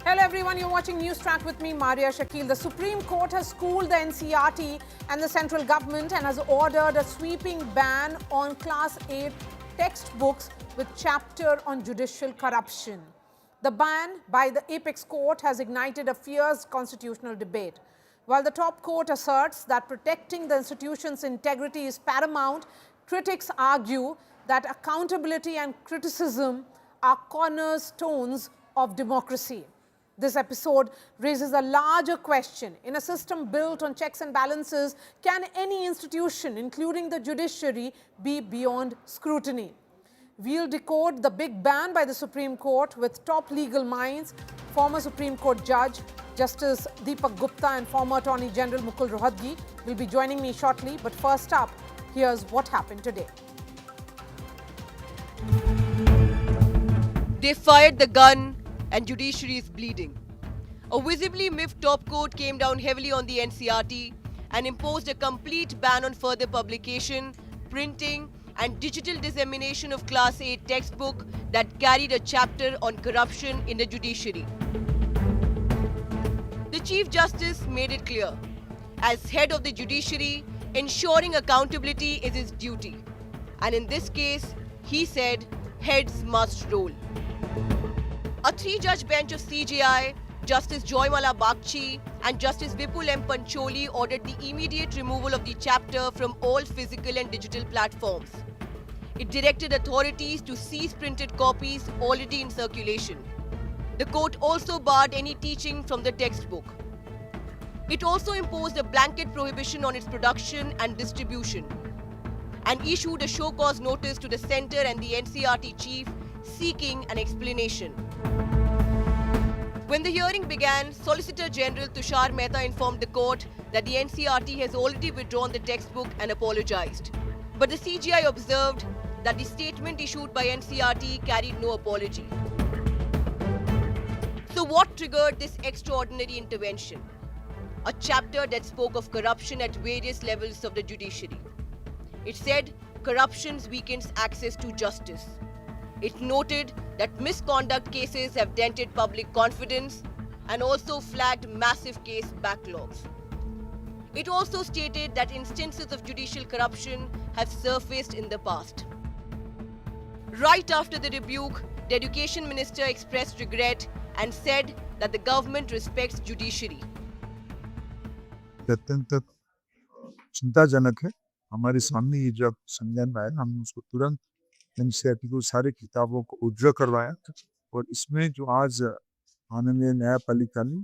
Hello everyone, you're watching News Track with me, Marya, Shakil. The Supreme Court has schooled the NCERT and the central government and has ordered a sweeping ban on Class 8 textbooks with chapter on judicial corruption. The ban by the apex court has ignited a fierce constitutional debate. While the top court asserts that protecting the institution's integrity is paramount, critics argue that accountability and criticism are cornerstones of democracy. This episode raises a larger question. In a system built on checks and balances, can any institution, including the judiciary, be beyond scrutiny? We'll decode the big ban by the Supreme Court with top legal minds, former Supreme Court Judge Justice Deepak Gupta and former Attorney General Mukul Rohatgi will be joining me shortly. But first up, here's what happened today. They fired the gun and judiciary is bleeding. A visibly miffed top court came down heavily on the NCERT and imposed a complete ban on further publication, printing and digital dissemination of Class 8 textbook that carried a chapter on corruption in the judiciary. The Chief Justice made it clear, as head of the judiciary, ensuring accountability is his duty. And in this case, he said, heads must roll. A three-judge bench of CJI, Justice Joymala Bagchi and Justice Vipul M. Pancholi ordered the immediate removal of the chapter from all physical and digital platforms. It directed authorities to seize printed copies already in circulation. The court also barred any teaching from the textbook. It also imposed a blanket prohibition on its production and distribution and issued a show-cause notice to the Centre and the NCERT Chief seeking an explanation. When the hearing began, Solicitor General Tushar Mehta informed the court that the NCERT has already withdrawn the textbook and apologized. But the CJI observed that the statement issued by NCERT carried no apology. So what triggered this extraordinary intervention? A chapter that spoke of corruption at various levels of the judiciary. It said corruption weakens access to justice. It noted that misconduct cases have dented public confidence and also flagged massive case backlogs. It also stated that instances of judicial corruption have surfaced in the past. Right after the rebuke, the Education Minister expressed regret and said that the government respects judiciary. अत्यंत चिंताजनक है। हमारे सामने ये जब संज्ञान में आया, हमने उसको तुरंत एनसीईआरटी को सारे किताबों को उज्र करवाया और इसमें जो आज माननीय न्यायपालिका ने,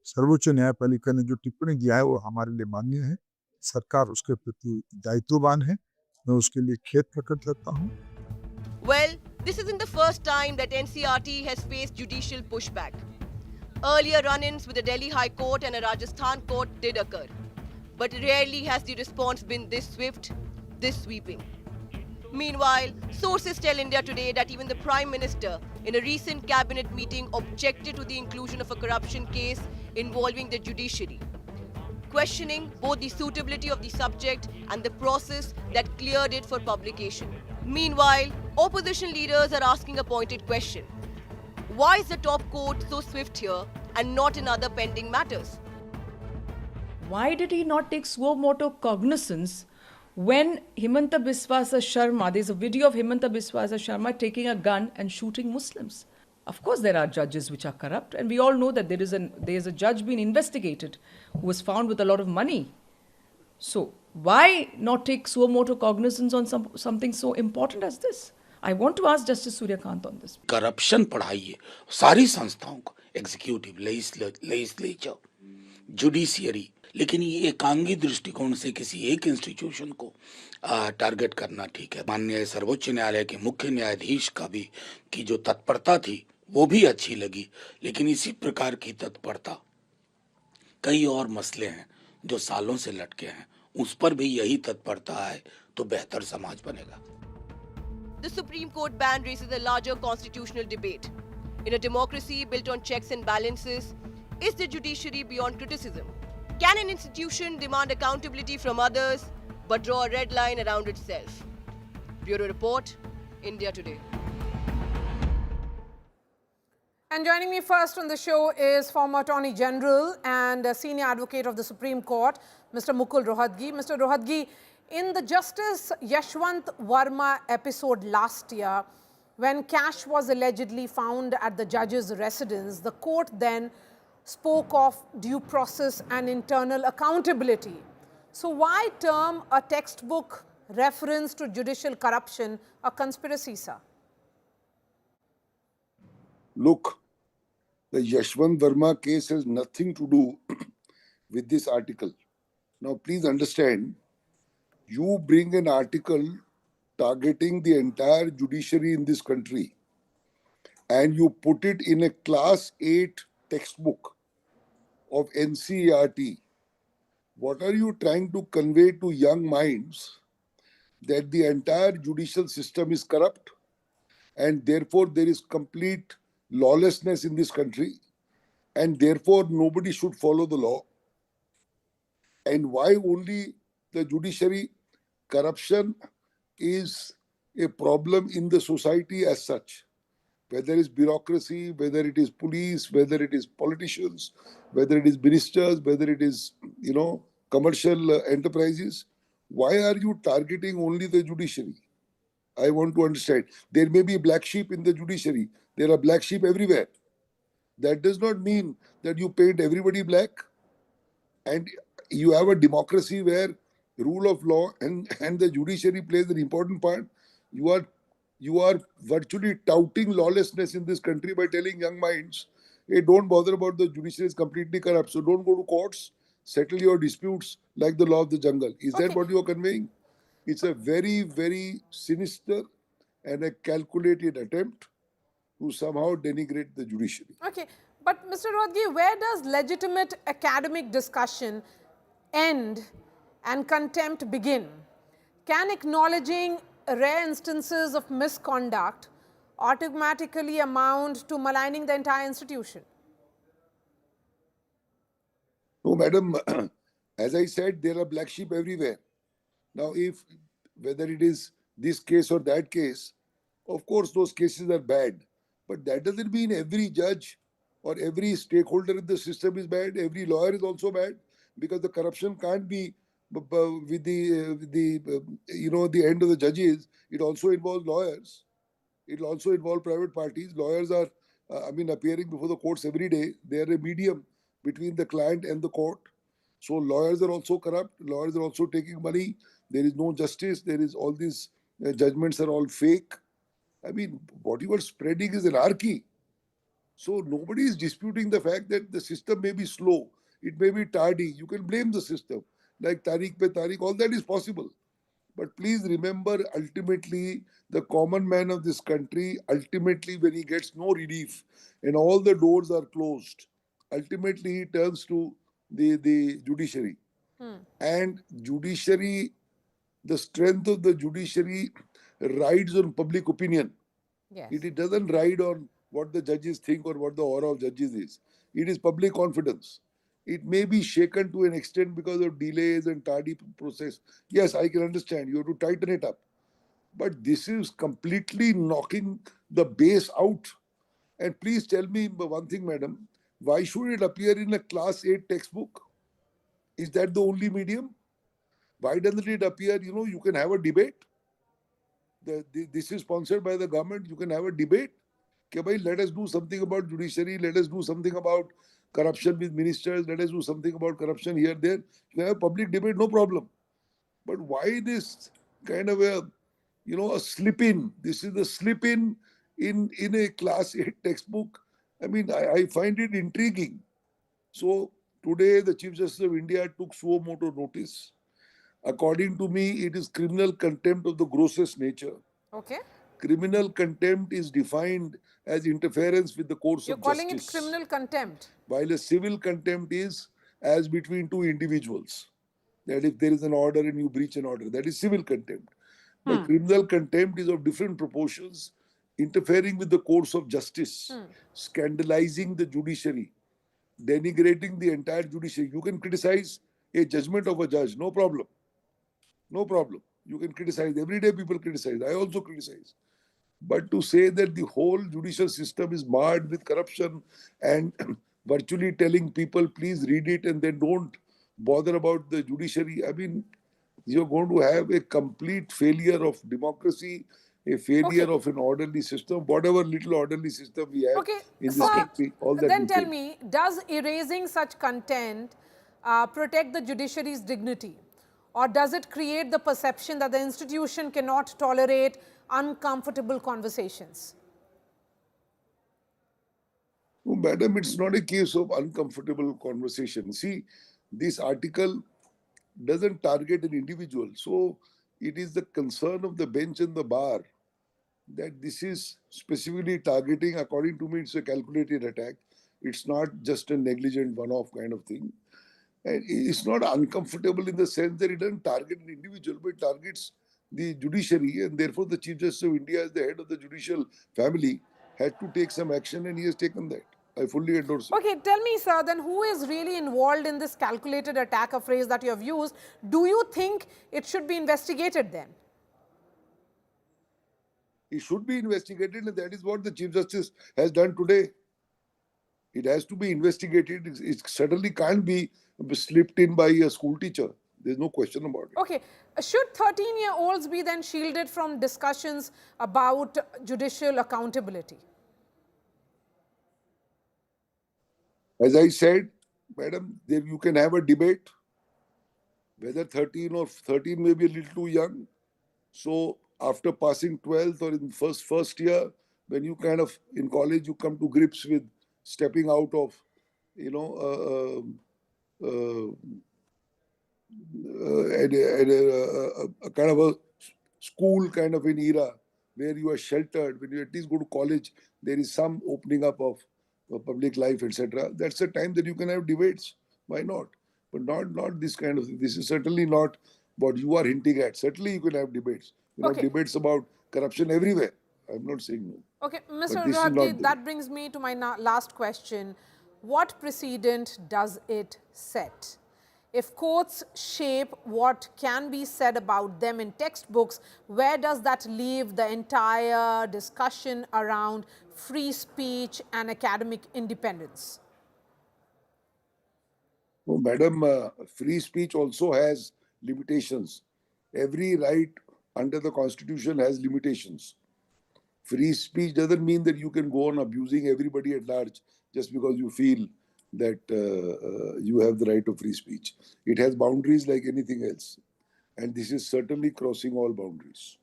सर्वोच्च न्यायपालिका ने जो टिप्पणी दिया है वो हमारे लिए मान्य है। सरकार उसके प्रति दायित्ववान है। मैं उसके लिए खेद प्रकट करता हूँ। Well, this isn't the first time that NCERT has faced judicial pushback. Earlier run-ins with the Delhi High Court and a Rajasthan court did occur. But rarely has the response been this swift, this sweeping. Meanwhile, sources tell India Today that even the Prime Minister, in a recent cabinet meeting, objected to the inclusion of a corruption case involving the judiciary, questioning both the suitability of the subject and the process that cleared it for publication. Meanwhile, opposition leaders are asking a pointed question. Why is the top court so swift here and not in other pending matters? Why did he not take suo motu cognizance when Himanta Biswa Sharma, there's a video of Himanta Biswa Sharma taking a gun and shooting Muslims? Of course there are judges which are corrupt, and we all know that there is a judge being investigated who was found with a lot of money. So why not take suo motu cognizance on something so important as this? I want to ask Justice Suryakant on this. Corruption पढ़ाइए सारी संस्थाओं को, executive, legislature, judiciary, लेकिन ये एकांगी दृष्टिकोण से किसी एक इंस्टीट्यूशन को टारगेट करना ठीक है। माननीय सर्वोच्च न्यायालय के मुख्य न्यायाधीश का भी की जो तत्परता थी वो भी अच्छी लगी, लेकिन इसी प्रकार की तत्परता कई और मसले हैं जो सालों से लटके हैं, उस पर भी यही तत्परता है तो बेहतर समाज बनेगा। The Supreme Court ban raises a larger constitutional debate. In a democracy built on checks and balances, is the judiciary beyond criticism? Can an institution demand accountability from others but draw a red line around itself? Bureau Report, India Today. And joining me first on the show is former Attorney General and Senior Advocate of the Supreme Court, Mr. Mukul Rohatgi. Mr. Rohatgi, in the Justice Yashwant Verma episode last year, when cash was allegedly found at the judge's residence, the court then spoke of due process and internal accountability. So why term a textbook reference to judicial corruption a conspiracy, sir? Look, the Yashwant Verma case has nothing to do with this article. Now, please understand, you bring an article targeting the entire judiciary in this country and you put it in a class 8 textbook of NCERT. What are you trying to convey to young minds? That the entire judicial system is corrupt and therefore there is complete lawlessness in this country and therefore nobody should follow the law. And why only the judiciary? Corruption is a problem in the society as such. Whether it is bureaucracy, whether it is police, whether it is politicians, whether it is ministers, whether it is, commercial enterprises. Why are you targeting only the judiciary? I want to understand. There may be black sheep in the judiciary. There are black sheep everywhere. That does not mean that you paint everybody black. And you have a democracy where rule of law and the judiciary plays an important part. You are virtually touting lawlessness in this country by telling young minds, hey, don't bother about the judiciary is completely corrupt. So don't go to courts, settle your disputes like the law of the jungle. Is that what you are conveying? It's a very, very sinister and a calculated attempt to somehow denigrate the judiciary. Okay, but Mr. Rohatgi, where does legitimate academic discussion end and contempt begin? Can acknowledging rare instances of misconduct automatically amount to maligning the entire institution? No, madam, as I said, there are black sheep everywhere. Now, whether it is this case or that case, of course, those cases are bad. But that doesn't mean every judge or every stakeholder in the system is bad. Every lawyer is also bad, because the corruption can't be with the end of the judges. It also involves lawyers. It will also involve private parties. Lawyers are, appearing before the courts every day. They are a medium between the client and the court. So lawyers are also corrupt. Lawyers are also taking money. There is no justice. There is all these judgments are all fake. I mean, what you are spreading is anarchy. So nobody is disputing the fact that the system may be slow. It may be tardy. You can blame the system. Like Tariq pe Tariq, all that is possible. But please remember, ultimately, the common man of this country, ultimately, when he gets no relief and all the doors are closed, ultimately he turns to the judiciary. And judiciary, the strength of the judiciary rides on public opinion. Yes. It doesn't ride on what the judges think or what the aura of judges is. It is public confidence. It may be shaken to an extent because of delays and tardy process. Yes, I can understand. You have to tighten it up. But this is completely knocking the base out. And please tell me one thing, madam. Why should it appear in a class 8 textbook? Is that the only medium? Why doesn't it appear, you can have a debate? This is sponsored by the government. You can have a debate. Okay, let us do something about judiciary. Let us do something about corruption with ministers. Let us do something about corruption here, there. You can have a public debate, no problem. But why this kind of a slip in? This is the slip in a class 8 textbook. I mean, I find it intriguing. So today, the Chief Justice of India took suo motu notice. According to me, it is criminal contempt of the grossest nature. Okay. Criminal contempt is defined as interference with the course You're of calling justice. it criminal contempt. While a civil contempt is as between two individuals. That if there is an order and you breach an order, that is civil contempt. But criminal contempt is of different proportions, interfering with the course of justice, scandalizing the judiciary, denigrating the entire judiciary. You can criticize a judgment of a judge, no problem. No problem. You can criticize. Every day people criticize. I also criticize. But to say that the whole judicial system is marred with corruption and virtually telling people, please read it, and they don't bother about the judiciary, I mean, you're going to have a complete failure of democracy, a failure Okay. of an orderly system, whatever little orderly system we have Okay, in this sir, country, all that then will tell fail. me, does erasing such content protect the judiciary's dignity? Or does it create the perception that the institution cannot tolerate uncomfortable conversations? No, madam, it's not a case of uncomfortable conversation. See, this article doesn't target an individual. So it is the concern of the bench and the bar that this is specifically targeting, according to me, it's a calculated attack. It's not just a negligent one off kind of thing. And it's not uncomfortable in the sense that it doesn't target an individual, but it targets the judiciary. And therefore, the Chief Justice of India, as the head of the judicial family, had to take some action, and he has taken that. I fully endorse it. Okay, tell me, sir, then who is really involved in this calculated attack, a phrase that you have used? Do you think it should be investigated then? It should be investigated, and that is what the Chief Justice has done today. It has to be investigated. It certainly can't be slipped in by a school teacher. There's no question about it. Okay, should 13-year-olds be then shielded from discussions about judicial accountability? As I said, madam, there you can have a debate whether 13 or 13 may be a little too young. So after passing 12th or in first year, when you kind of in college you come to grips with stepping out of, you know, at a kind of a school kind of an era where you are sheltered. When you at least go to college, there is some opening up of public life, etc. That's the time that you can have debates. Why not? But not this kind of thing. This is certainly not what you are hinting at. Certainly you can have debates. You Okay. have debates about corruption everywhere. I'm not saying no. Okay, Mr. this is not Rohatgi, the- that brings me to my last question. What precedent does it set? If courts shape what can be said about them in textbooks, where does that leave the entire discussion around free speech and academic independence? No, madam, free speech also has limitations. Every right under the Constitution has limitations. Free speech doesn't mean that you can go on abusing everybody at large just because you feel that you have the right of free speech. It has boundaries like anything else. And this is certainly crossing all boundaries.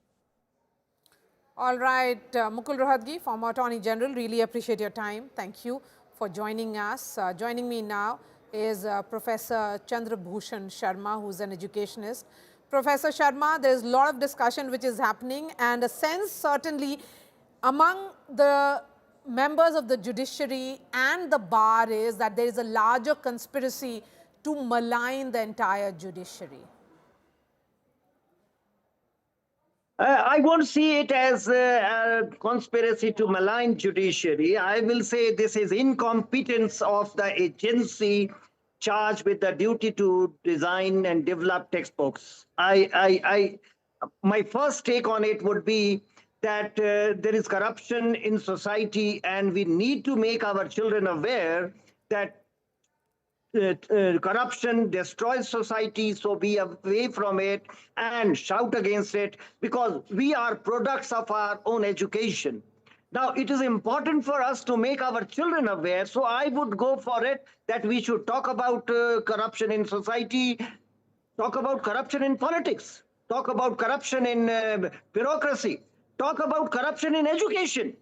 All right, Mukul Rohatgi, former Attorney General, really appreciate your time. Thank you for joining us. Joining me now is Professor Chandra Bhushan Sharma, who's an educationist. Professor Sharma, there's a lot of discussion which is happening, and a sense certainly among the members of the judiciary and the bar is that there is a larger conspiracy to malign the entire judiciary. I won't see it as a conspiracy to malign judiciary. I will say this is incompetence of the agency charged with the duty to design and develop textbooks. My first take on it would be that there is corruption in society, and we need to make our children aware that corruption destroys society, so be away from it and shout against it, because we are products of our own education. Now, it is important for us to make our children aware, so I would go for it that we should talk about corruption in society, talk about corruption in politics, talk about corruption in bureaucracy, talk about corruption in education.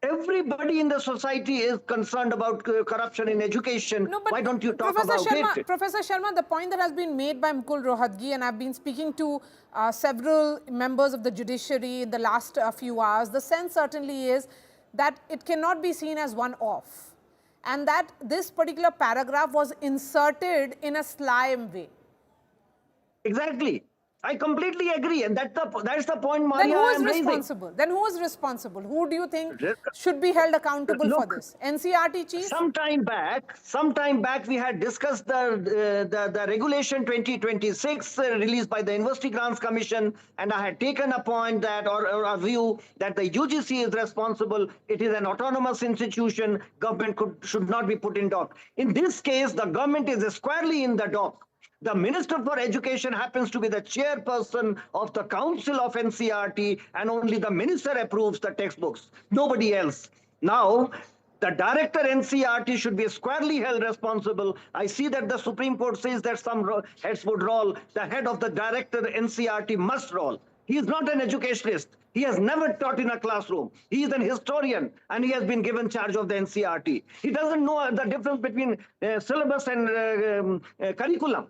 Everybody in the society is concerned about corruption in education. No, but why don't you talk Professor about Sharma, it? Professor Sharma, the point that has been made by Mukul Rohatgi, and I've been speaking to several members of the judiciary in the last few hours, the sense certainly is that it cannot be seen as one-off, and that this particular paragraph was inserted in a sly way. Exactly. I completely agree, and that's the point, Then Marya, who I is am raising. responsible? Then who is responsible? Who do you think Re- should be held accountable for Look, this? NCERT chief? some time back, we had discussed the regulation 2026 released by the University Grants Commission, and I had taken a point that or a view that the UGC is responsible. It is an autonomous institution. Government should not be put in dock. In this case, the government is squarely in the dock. The Minister for Education happens to be the chairperson of the Council of NCERT, and only the minister approves the textbooks, nobody else. Now, the director NCERT should be squarely held responsible. I see that the Supreme Court says that some heads would roll. The head of the director NCERT must roll. He is not an educationist. He has never taught in a classroom. He is an historian, and he has been given charge of the NCERT. He doesn't know the difference between syllabus and curriculum.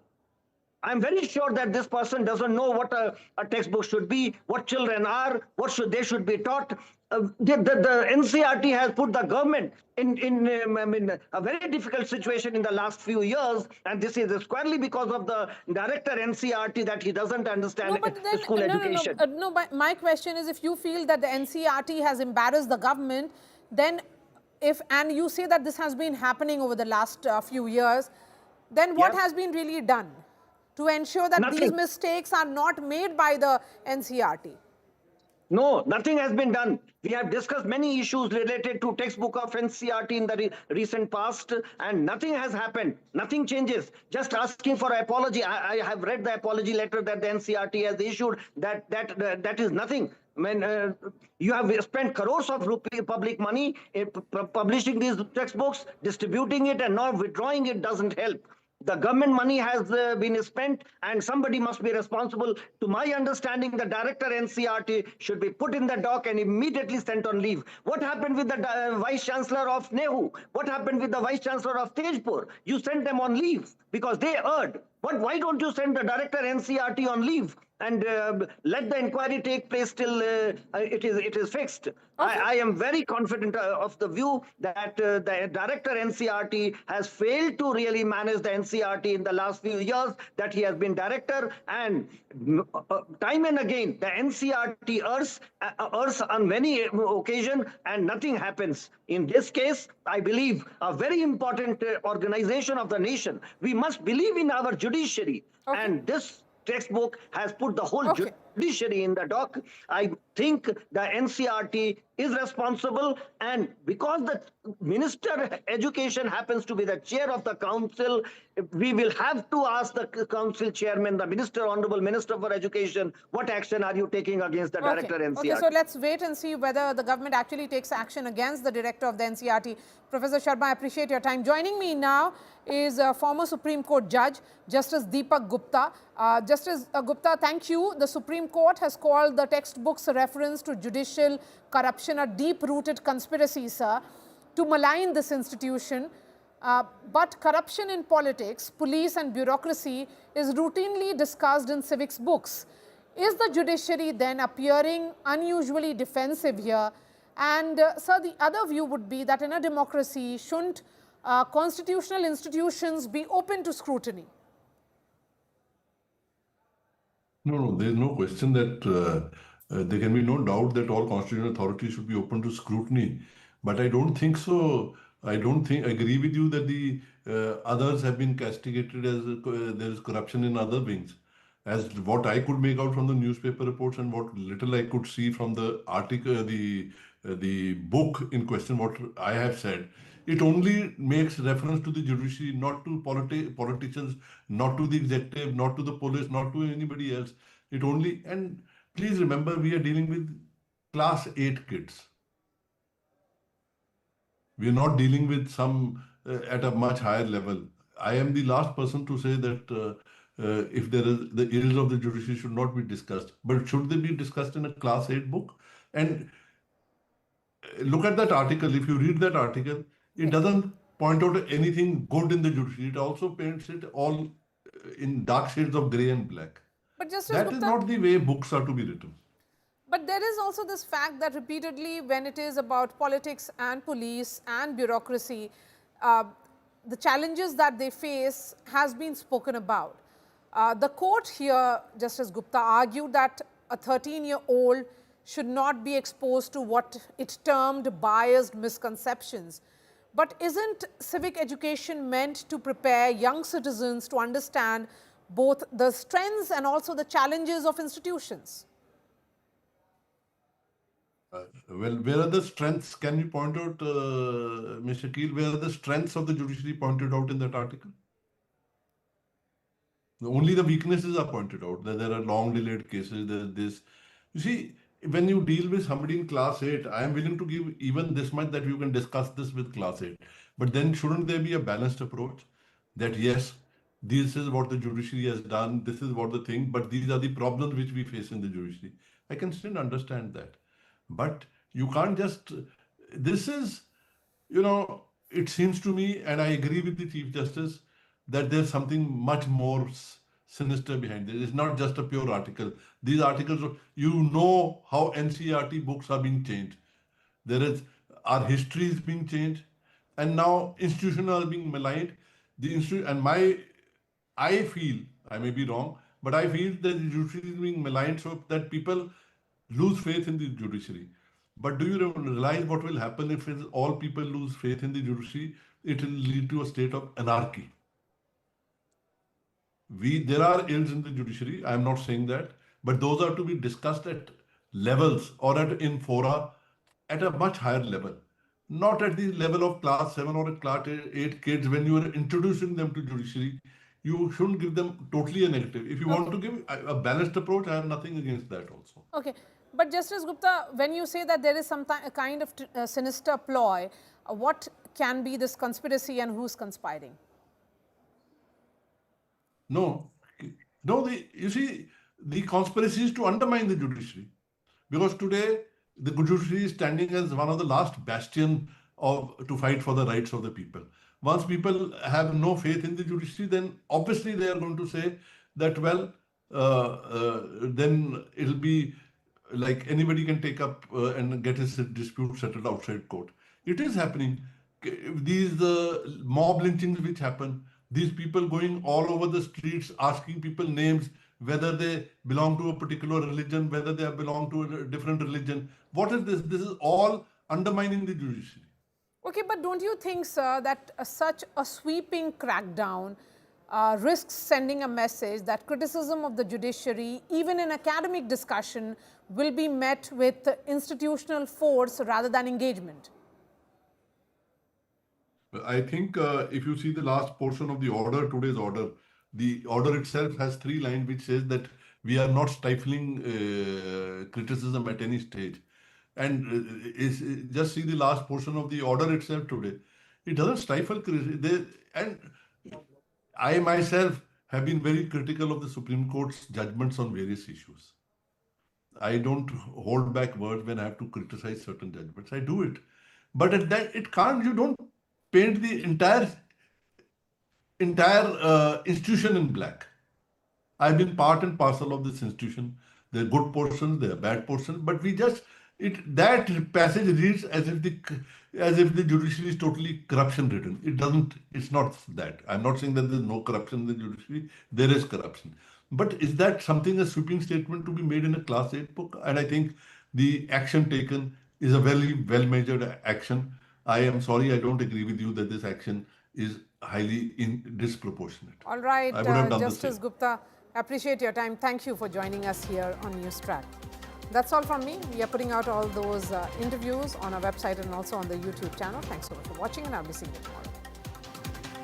I'm very sure that this person doesn't know what a textbook should be, what children are, they should be taught. The NCERT has put the government in a very difficult situation in the last few years, and this is squarely because of the director NCERT that he doesn't understand school education. No, but my question is, if you feel that the NCERT has embarrassed the government, then and you say that this has been happening over the last few years, then what has been really done to ensure that these mistakes are not made by the NCERT? No, nothing has been done. We have discussed many issues related to textbook of NCERT in the recent past, and nothing has happened. Nothing changes. Just asking for an apology. I have read the apology letter that the NCERT has issued. That is nothing. I mean, you have spent crores of public money publishing these textbooks, distributing it, and now withdrawing it doesn't help. The government money has been spent, and somebody must be responsible. To my understanding, the director NCERT should be put in the dock and immediately sent on leave. What happened with the vice chancellor of Nehu? What happened with the vice chancellor of Tejpur? You sent them on leave because they erred. Why don't you send the director NCERT on leave and let the inquiry take place till it is fixed? Okay. I am very confident of the view that the director NCERT has failed to really manage the NCERT in the last few years that he has been director, and time and again the NCERT errs on many occasions and nothing happens. In this case, I believe a very important organization of the nation. We must believe in our judiciary, and this textbook has put the whole judiciary in the dock. I think the NCERT is responsible, and because the Minister of Education happens to be the chair of the council, we will have to ask the council chairman, the Minister, Honorable Minister for Education, what action are you taking against the director NCERT? Okay, so let's wait and see whether the government actually takes action against the director of the NCERT. Professor Sharma, I appreciate your time. Joining me now is a former Supreme Court judge, Justice Deepak Gupta. Justice Gupta, thank you. The Supreme Court has called the textbook's reference to judicial corruption a deep-rooted conspiracy, sir, to malign this institution. But corruption in politics, police and bureaucracy is routinely discussed in civics books. Is the judiciary then appearing unusually defensive here? And sir, the other view would be that in a democracy, shouldn't constitutional institutions be open to scrutiny? No, there is no question that there can be no doubt that all constitutional authorities should be open to scrutiny. But I don't think so. I agree with you that the others have been castigated as there is corruption in other wings. As what I could make out from the newspaper reports and what little I could see from the article, the book in question, what I have said, it only makes reference to the judiciary, not to politicians, not to the executive, not to the police, not to anybody else. It only, and please remember, we are dealing with class 8 kids. We are not dealing with some at a much higher level. I am the last person to say that if there is the ills of the judiciary should not be discussed, but should they be discussed in a class 8 book? And look at that article. If you read that article, it doesn't point out anything good in the judiciary. It also paints it all in dark shades of grey and black. But that is not the way books are to be written. But there is also this fact that repeatedly, when it is about politics and police and bureaucracy, the challenges that they face has been spoken about. The court here, Justice Gupta, argued that a 13-year-old should not be exposed to what it termed biased misconceptions. But isn't civic education meant to prepare young citizens to understand both the strengths and also the challenges of institutions? Well, where are the strengths? Can you point out, Mr. Shakil, where are the strengths of the judiciary pointed out in that article? Only the weaknesses are pointed out, that there are long delayed cases, there's this. You see, when you deal with somebody in class 8, I am willing to give even this much that you can discuss this with class 8. But then shouldn't there be a balanced approach? That yes, this is what the judiciary has done, this is what the thing, but these are the problems which we face in the judiciary. I can still understand that. But you can't just, this is, you know, it seems to me, and I agree with the Chief Justice, that there's something much more sinister behind this. It's not just a pure article. These articles, you know how NCERT books are being changed. There is, our history is being changed, and now institutions are being maligned. The institute, and I feel, I may be wrong, but I feel that the judiciary is being maligned so that people lose faith in the judiciary. But do you realize what will happen if all people lose faith in the judiciary? It will lead to a state of anarchy. There are ills in the judiciary, I am not saying that, but those are to be discussed at levels or in fora at a much higher level. Not at the level of class 7 or class 8 kids. When you are introducing them to judiciary, you shouldn't give them totally a negative. If you want to give a balanced approach, I have nothing against that also. Okay. But Justice Gupta, when you say that there is some kind of sinister ploy, what can be this conspiracy and who's conspiring? No, you see, the conspiracy is to undermine the judiciary. Because today, the judiciary is standing as one of the last bastion to fight for the rights of the people. Once people have no faith in the judiciary, then obviously they are going to say that, well, then it'll be like anybody can take up and get his dispute settled outside court. It is happening. These mob lynchings which happen, these people going all over the streets asking people names, whether they belong to a particular religion, whether they belong to a different religion. What is this? This is all undermining the judiciary. Okay, but don't you think, sir, that such a sweeping crackdown risks sending a message that criticism of the judiciary, even in academic discussion, will be met with institutional force rather than engagement? I think if you see the last portion of the order, today's order, the order itself has 3 lines which says that we are not stifling criticism at any stage. And just see the last portion of the order itself today. It doesn't stifle criticism. And I myself have been very critical of the Supreme Court's judgments on various issues. I don't hold back words when I have to criticize certain judgments. I do it. But at that, you don't paint the entire institution in black. I've been part and parcel of this institution. There are good portions, there are bad portions, but that passage reads as if the judiciary is totally corruption ridden. It's not that. I'm not saying that there's no corruption in the judiciary. There is corruption. But is that something, a sweeping statement to be made in a class 8 book? And I think the action taken is a very well-measured action. I am sorry, I don't agree with you that this action is highly disproportionate. All right, I would have done Justice Gupta, appreciate your time. Thank you for joining us here on NewsTrack. That's all from me. We are putting out all those interviews on our website and also on the YouTube channel. Thanks so much for watching, and I'll be seeing you tomorrow.